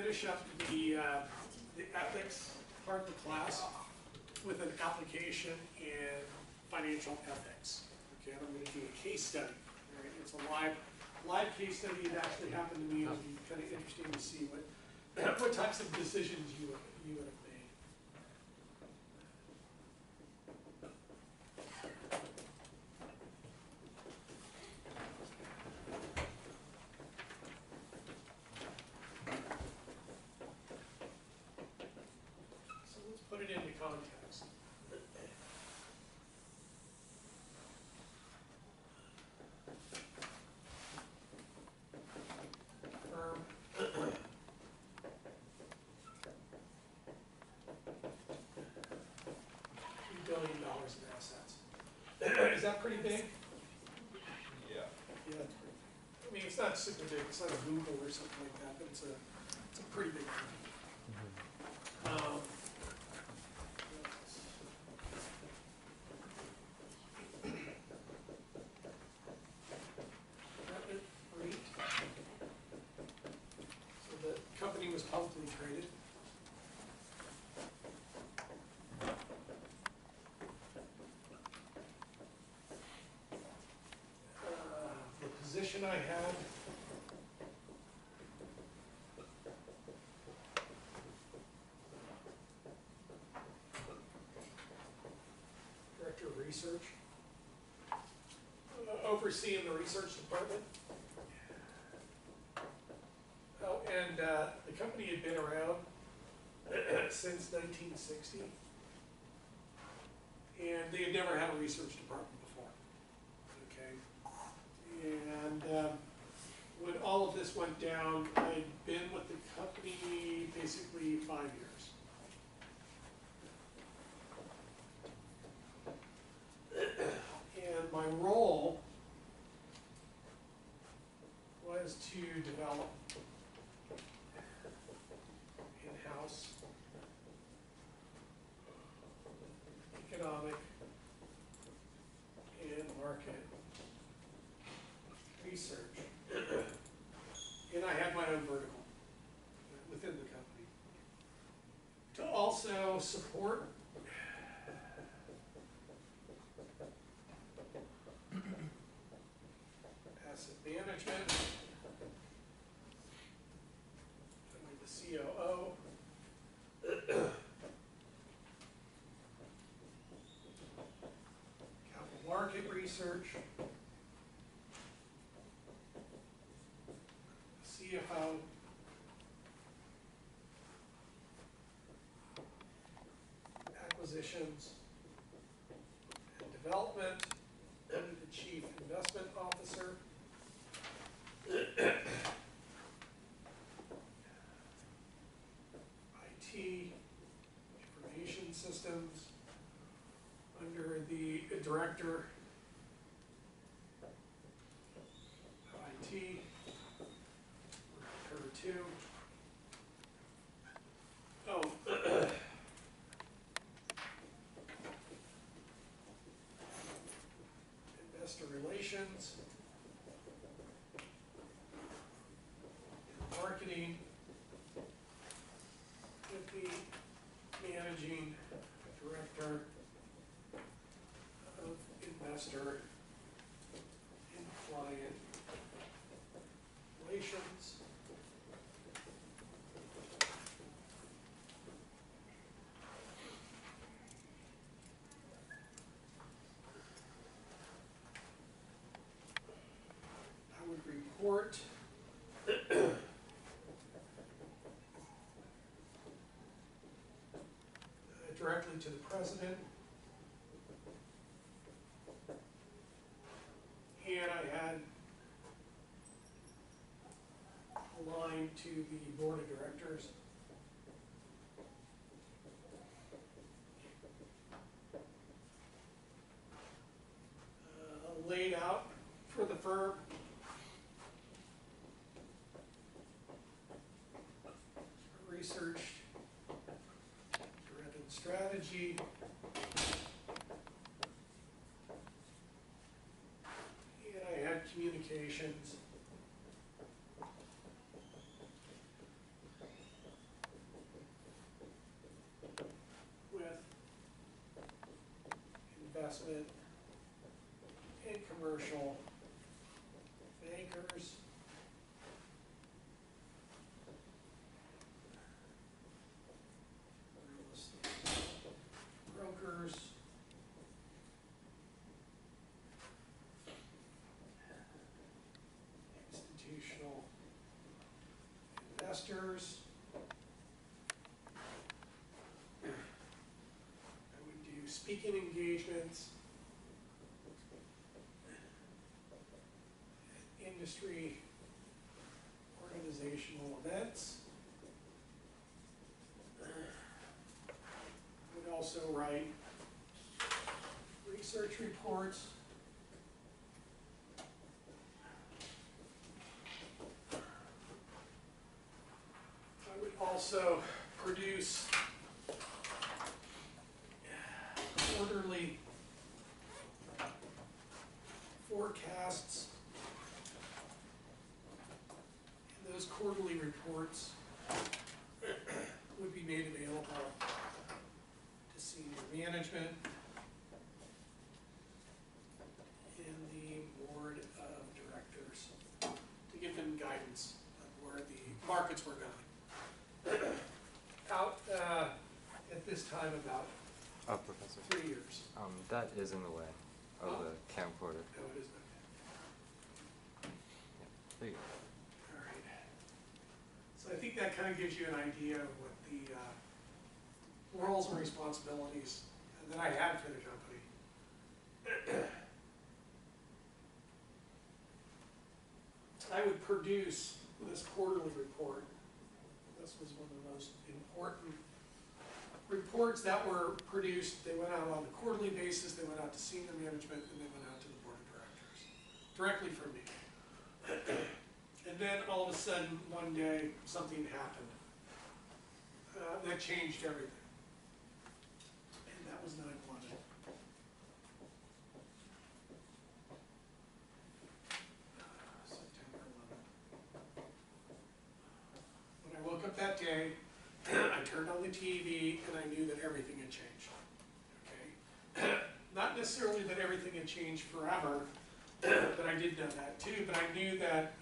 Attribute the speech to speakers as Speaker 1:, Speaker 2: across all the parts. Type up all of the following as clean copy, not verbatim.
Speaker 1: finish up the ethics part of the class with an application in financial ethics. Okay, and I'm going to do a case study. All right, it's a live case study. It actually happened to me. It'll be kind of interesting to see what types of decisions you would have made. So let's put it into context. Firm. $3 billion in assets. Is that pretty big?
Speaker 2: Yeah.
Speaker 1: Yeah, it's pretty big. I mean, it's not super big. It's not a Google or something like that, but it's a pretty big company. REIT. So the company was publicly traded. The position I had, Director of Research, overseeing the research department. Oh, and the company had been around since 1960, and they had never had a research department before. Okay, and when all of this went down, I'd been with the company basically 5 years. And my role was to develop in-house economic and market research. And I had my own vertical within the company to also support asset management. I'm like the COO. Capital market research. CFO. Acquisitions and development. And the chief investment officer. IT, information systems, under the director of IT, her two. Oh, investor relations, marketing, with the managing director of investor and client relations. I would report directly to the president, and I had a line to the board of directors. Laid out for the firm. Researched, driven strategy, and I had communications investment and commercial bankers. Real estate brokers. Institutional investors. I would do speaking engagements, industry organizational events. I would also write research reports. I would also produce quarterly forecasts. And those quarterly reports would be made available to senior management and the board of directors to give them guidance on where the markets were going. Out at this time about
Speaker 3: Professor.
Speaker 1: 3 years.
Speaker 3: That is in the way of
Speaker 1: Oh.
Speaker 3: the camcorder.
Speaker 1: No, it isn't.
Speaker 3: There you go.
Speaker 1: All right. So I think that kind of gives you an idea of what the roles and responsibilities that I had for the company. I would produce this quarterly report. This was one of the most important reports that were produced. They went out on a quarterly basis, they went out to senior management, and they went out to the board of directors, directly from me. And then all of a sudden, one day, something happened that changed everything. And that was 9/11. September 11th. When I woke up that day, I turned on the TV and I knew that everything had changed. Okay? Not necessarily that everything had changed forever, but I did know that too. But I knew that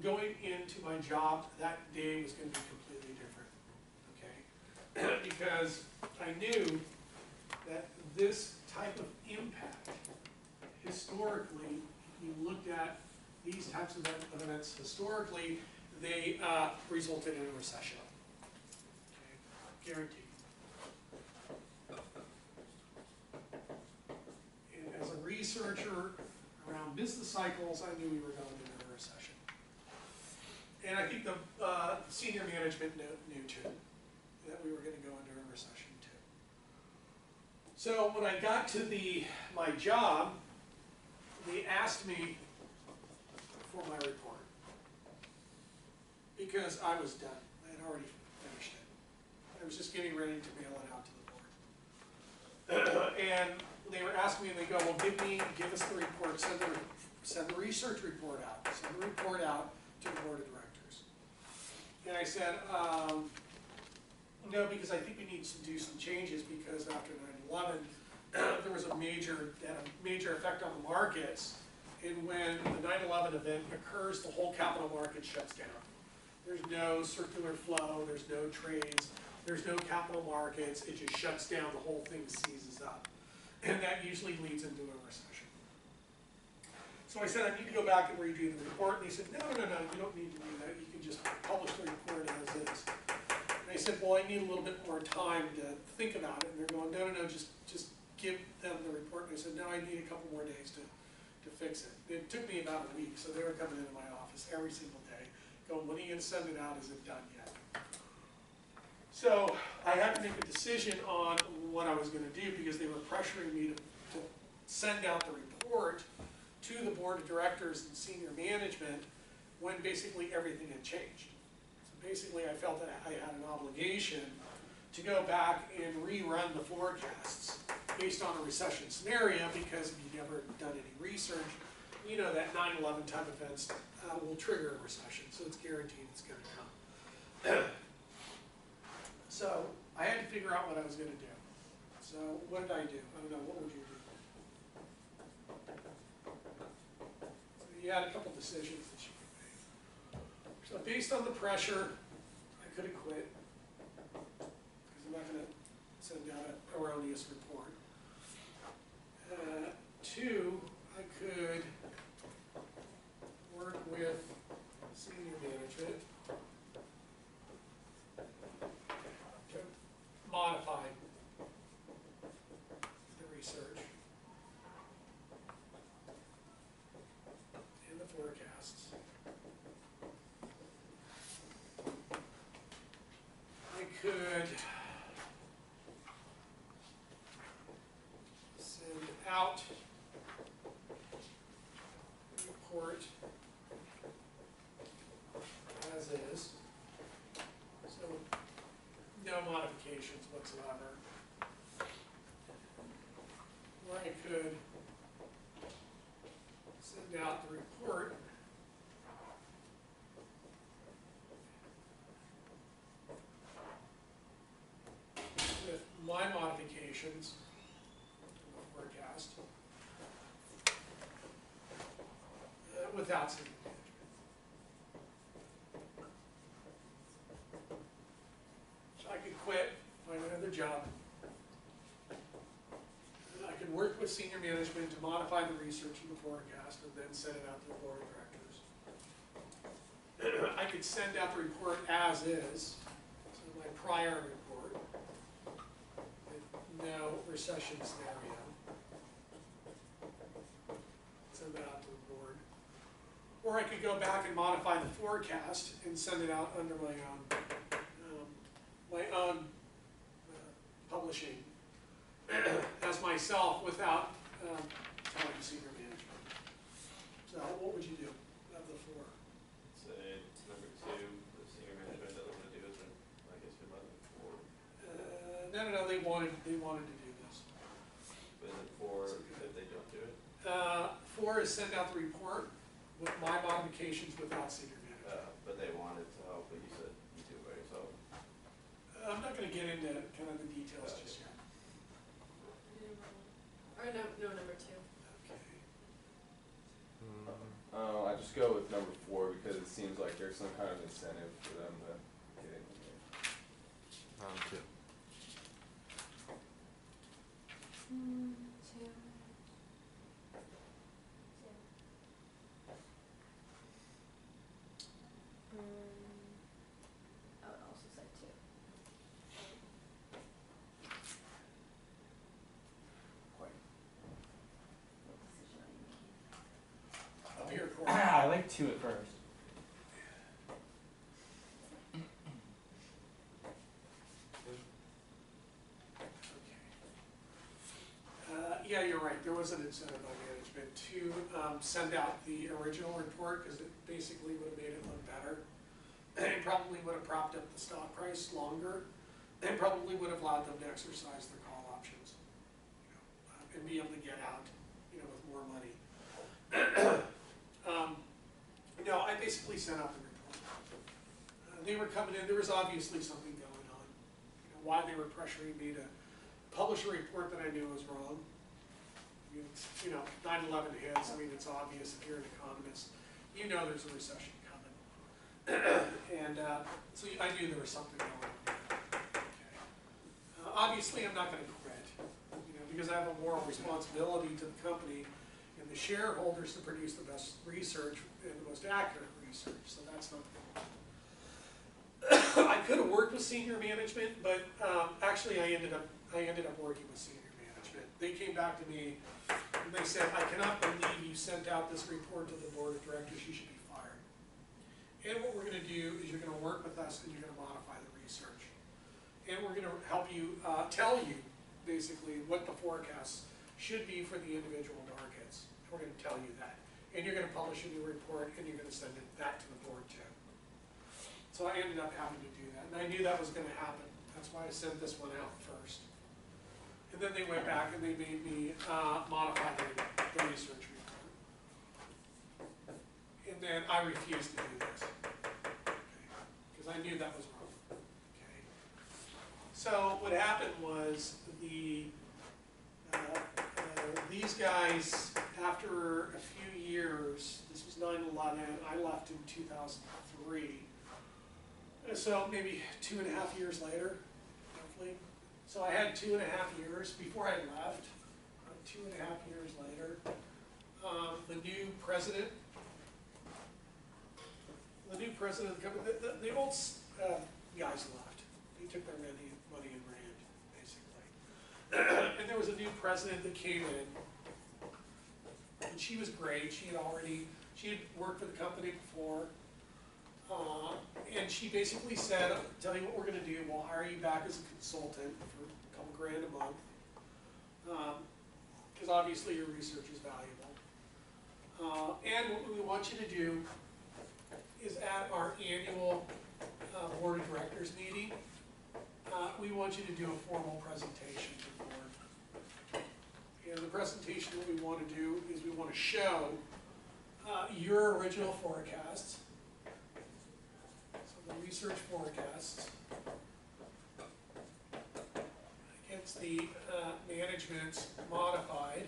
Speaker 1: going into my job that day was going to be completely different. Okay? Because I knew that this type of impact, historically, if you looked at these types of events historically, they resulted in a recession. Guaranteed. And as a researcher around business cycles, I knew we were going into a recession. And I think the senior management knew too, that we were going to go into a recession too. So when I got to my job, they asked me for my report because I was done. I had already finished it. I was just getting ready to mail it out to the board. And they were asking me, and they go, well, give us the report, send the research report out, send the report out to the board of directors. And I said, no, because I think we need to do some changes because after 9/11, there was a major effect on the markets. And when the 9/11 event occurs, the whole capital market shuts down. There's no circular flow, there's no trades, there's no capital markets, it just shuts down, the whole thing seizes up. And that usually leads into a recession. So I said, I need to go back and redo the report, and they said, no, you don't need to do that, you can just publish the report as is. And I said, well, I need a little bit more time to think about it, and they're going, no, just give them the report. And I said, no, I need a couple more days to fix it. It took me about a week, so they were coming into my office every single day, going, when are you going to send it out? Is it done yet? So I had to make a decision on what I was going to do because they were pressuring me to send out the report to the board of directors and senior management when basically everything had changed. So basically I felt that I had an obligation to go back and rerun the forecasts based on a recession scenario because if you've never done any research, you know that 9/11 type events will trigger a recession, so it's guaranteed it's going to come. So I had to figure out what I was going to do. So what did I do? I don't know, what would you do? had a couple decisions that you could make. So based on the pressure, I could have quit, because I'm not gonna send out an erroneous report. Two, I could work with senior management to modify the research and the forecasts. I could send out a report as is, so no modifications whatsoever. Or I could send out the report with my modifications to the forecast without senior management. So I could quit, find another job. I could work with senior management to modify the research and the forecast and then send it out to the board of directors. I could send out the report as is, so my prior report, with no recession scenario. Send that out to the board. Or I could go back and modify the forecast and send it out under my own publishing as myself without telling senior management. So what would you do of the four?
Speaker 2: Say number two, the senior management doesn't want to do it, then I guess we let them four.
Speaker 1: No, they wanted to do this.
Speaker 2: But then four, if they don't do it,
Speaker 1: Four is send out the report with my modifications without senior management.
Speaker 2: but they wanted to help, but you said you do it by yourself.
Speaker 1: I'm not gonna get into kind of the details just yet.
Speaker 4: Or no, number two.
Speaker 1: Okay.
Speaker 5: I just go with number 4 because it seems like there's some kind of incentive for them to get in here.
Speaker 3: 2.
Speaker 4: Two. I would also say two. What decision are you making?
Speaker 1: Up here, Corey.
Speaker 6: I like 2 at first.
Speaker 1: Yeah, you're right, there was an incentive by management to send out the original report, because it basically would have made it look better. And probably would have propped up the stock price longer, and probably would have allowed them to exercise their call options, and be able to get out, with more money. No, I basically sent out the report. They were coming in, there was obviously something going on. Why they were pressuring me to publish a report that I knew was wrong. I mean, 9/11 hits, it's obvious if you're an economist, there's a recession coming. And so I knew there was something going on. Okay. Obviously, I'm not gonna quit, because I have a moral responsibility to the company and the shareholders to produce the best research and the most accurate research, so that's not I could have worked with senior management, but actually I ended up working with senior management. They came back to me and they said, I cannot believe you sent out this report to the board of directors, you should be fired. And what we're gonna do is you're gonna work with us and you're gonna modify the research. And we're gonna help you, tell you basically what the forecasts should be for the individual markets. We're gonna tell you that. And you're gonna publish a new report and you're gonna send that to the board too. So I ended up having to do that, and I knew that was gonna happen. That's why I sent this one out first. And then they went back and they made me modify the research report. And then I refused to do this, because I knew that was wrong. Okay. So what happened was these guys, after a few years, this was was 9/11, I left in 2003. So maybe 2.5 years later, roughly. So I had 2.5 years before I left, 2.5 years later. The new president of the company, the old guys left. They took their money and ran, basically. And there was a new president that came in, and she was great. She had worked for the company before, and she basically said, "I'll tell you what we're going to do. We'll hire you back as a consultant for a couple grand a month, because obviously your research is valuable. And what we want you to do is at our annual board of directors meeting, we want you to do a formal presentation to the board. And the presentation that we want to do is we want to show your original forecasts, so the research forecasts, against the management's modified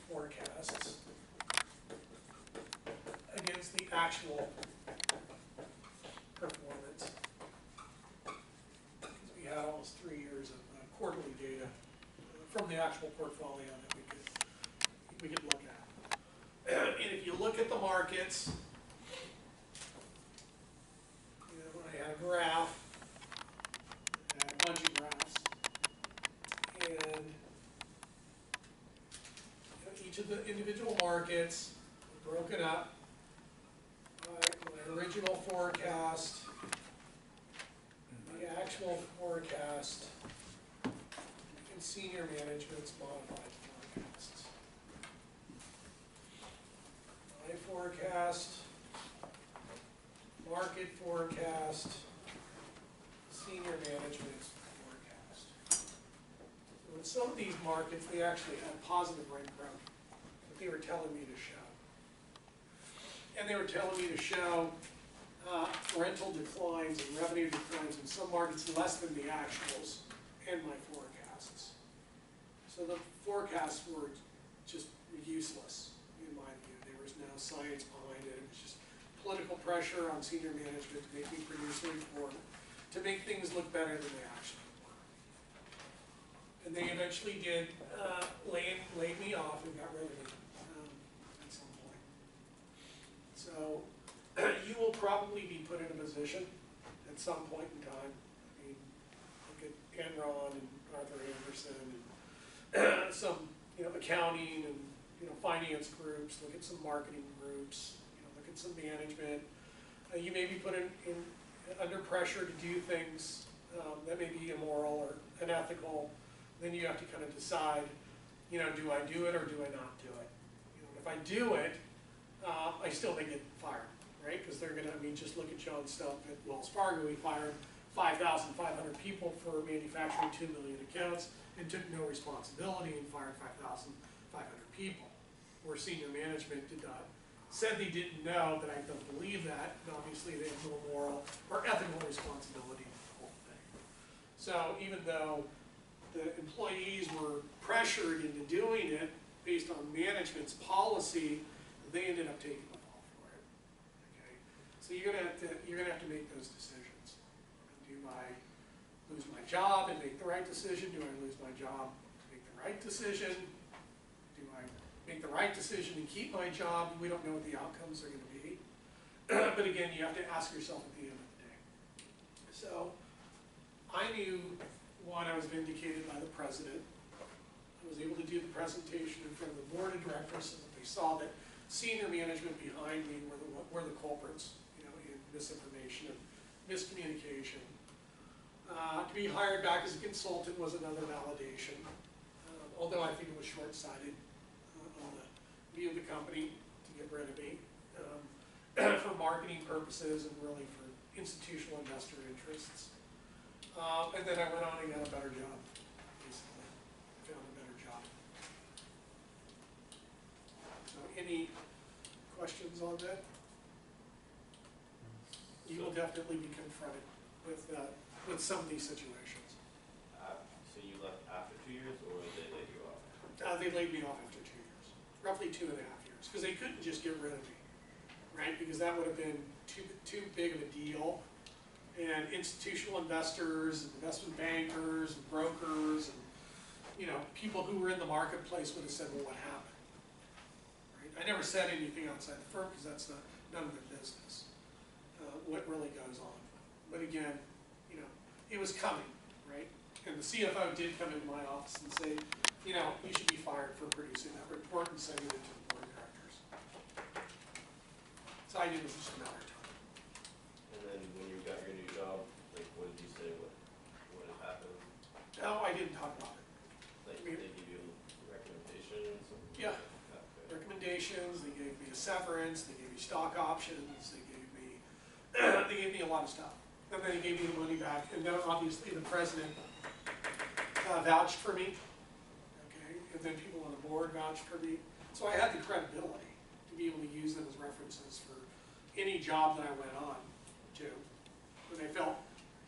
Speaker 1: forecasts, against the actual performance. Because we had almost 3 years of quarterly data from the actual portfolio that we could look at. And if you look at the markets, I had a graph, I had a bunch of graphs, and each of the individual markets broken up by my original forecast, the actual forecast, and senior management's modified forecasts. My forecast, market forecast, senior management's forecast. So in some of these markets, they actually had positive rent growth that they were telling me to show. And they were telling me to show rental declines and revenue declines in some markets less than the actuals and my forecasts. So the forecasts were just useless, in my view. There was no science behind it. It was just political pressure on senior management to make me produce a report, to make things look better than they actually were. And they eventually did laid me off and got rid of me at some point. So you will probably be put in a position at some point in time. I mean, look at Enron and Arthur Anderson and some accounting and finance groups. Look at some marketing groups. Look at some management. You may be put in under pressure to do things that may be immoral or unethical. Then you have to kind of decide, do I do it or do I not do it? If I do it, I still may get fired, right? Because they're going to, just look at John Stump at Wells Fargo. He fired 5,500 people for manufacturing 2 million accounts and took no responsibility and fired 5,500 people. Where senior management said they didn't know, but I don't believe that. And obviously they have no moral or ethical responsibility for the whole thing. So even though the employees were pressured into doing it based on management's policy, they ended up taking the fall for it. Okay, so you're gonna have to make those decisions. Do I lose my job and make the right decision? Do I lose my job and make the right decision? Do I make the right decision and keep my job? We don't know what the outcomes are going to be. But again, you have to ask yourself at the end of the day. So I knew, one, I was vindicated by the president. I was able to do the presentation in front of the board of directors so that they saw that senior management behind me were the culprits, in misinformation and miscommunication. To be hired back as a consultant was another validation, although I think it was short-sighted on the view of the company to get rid of me for marketing purposes and really for institutional investor interests. And then I went on and got a better job, basically. I found a better job. So any questions on that? You will definitely be confronted with some of these situations.
Speaker 2: So you left after 2 years, or they laid you off?
Speaker 1: They laid me off after 2 years, roughly 2.5 years. directors, because they couldn't just get rid of me, right? Because that would have been too big of a deal. And institutional investors, and investment bankers, and brokers, and, you know, people who were in the marketplace would have said, well, what happened? Right? I never said anything outside the firm, because that's none of their business, what really goes on. But again, you know, it was coming, right? And the CFO did come into my office and say, you know, you should be fired for producing that report and sending it to the board of directors. So I knew it was just a matter of time.
Speaker 2: And then when you got your new job, like, what did you say, what had happened?
Speaker 1: No, I didn't talk about it.
Speaker 2: Like,
Speaker 1: I mean-
Speaker 2: they give you recommendations? And
Speaker 1: Yeah.
Speaker 2: Okay.
Speaker 1: Recommendations, they gave me a severance, they gave me stock options, they gave me a lot of stuff. And then they gave me the money back, and then obviously the president vouched for me, okay? And then people on the board vouched for me. So I had the credibility to be able to use them as references for any job that I went on to. And I felt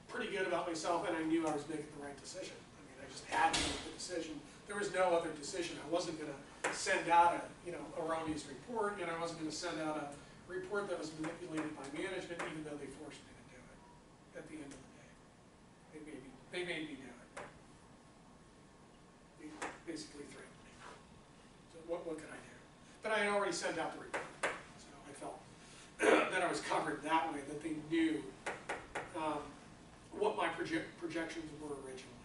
Speaker 1: pretty good about myself, and I knew I was making the right decision. I mean, I just had to make the decision. There was no other decision. I wasn't gonna send out a, you know, erroneous report, and I wasn't gonna send out a report that was manipulated by management, even though they forced me to do it. At the end of the day, they made me do it. They basically threatened me. So what could I do? But I had already sent out the report, so I felt that I was covered that way, that they knew what my projections were originally.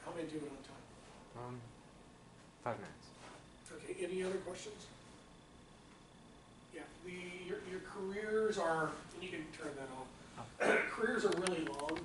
Speaker 1: How am I doing on time?
Speaker 3: 5 minutes.
Speaker 1: Okay, any other questions? Yeah, your careers are, and you can turn that on, careers are really long.